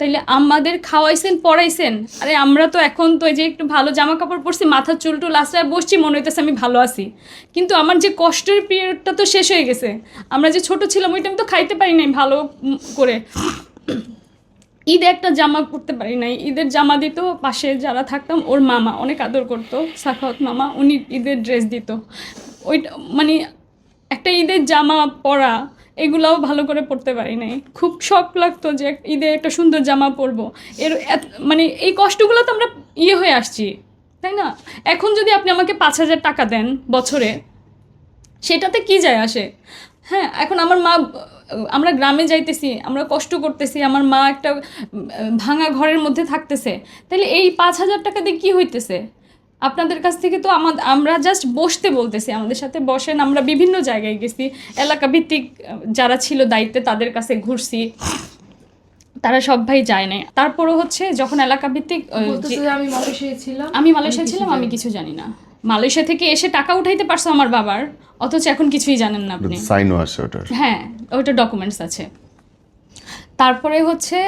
তাইলে আমাদের খাওয়াইছেন পড়াইছেন, আরে আমরা তো এখন তো এই যে একটু ভালো জামা কাপড় পরছি, মাথার চুল টুল আশ্রয় বসছি, মনে হইতেছে আমি ভালো আছি, কিন্তু আমার যে কষ্টের পিরিয়ডটা তো শেষ হয়ে গেছে। আমরা যে ছোট ছিলাম ওই টাইম তো খাইতে পারি নাই ভালো করে, ঈদে একটা জামা পরতে পারি নাই। ঈদের জামা দিত পাশে যারা থাকতাম, ওর মামা অনেক আদর করতো, সাখাওয়াত মামা, উনি ঈদের ড্রেস দিত। ওইটা মানে একটা ঈদের জামা পরা, এগুলাও ভালো করে পরতে পারি নাই। খুব শখ লাগতো যে ঈদে একটা সুন্দর জামা পরবো। মানে এই কষ্টগুলো তো আমরা হয়ে আসছি, তাই না? এখন যদি আপনি আমাকে 5,000 টাকা দেন বছরে, সেটাতে কি যায় আসে? হ্যাঁ, এখন আমার মা, আমরা গ্রামে যাইতেছি, আমরা কষ্ট করতেছি, আমার মা একটা ভাঙা ঘরের মধ্যে থাকতেছে, তাহলে এই 5,000 টাকা দিয়ে কী হইতেছে? আপনাদের কাছ থেকে তো আমরা জাস্ট বসতে বলতেছি, আমাদের সাথে বসেন। আমরা বিভিন্ন জায়গায় গেছি, এলাকা ভিত্তিক যারা ছিল দায়িত্বে তাদের কাছে ঘুরছি, তারা সব ভাই যায় নাই। তারপরও হচ্ছে যখন এলাকা ভিত্তিক আমি মালয়েশিয়ায় ছিলাম, আমি কিছু জানি না। মালয়েশিয়া থেকে এসে টাকা উঠাইতে পারছো আমার বাবার, অথচ এখন কিছুই জানেন না আপনি। সাইনও আছে ওটার। হ্যাঁ, ওইটা ডকুমেন্টস আছে। তারপরে হচ্ছে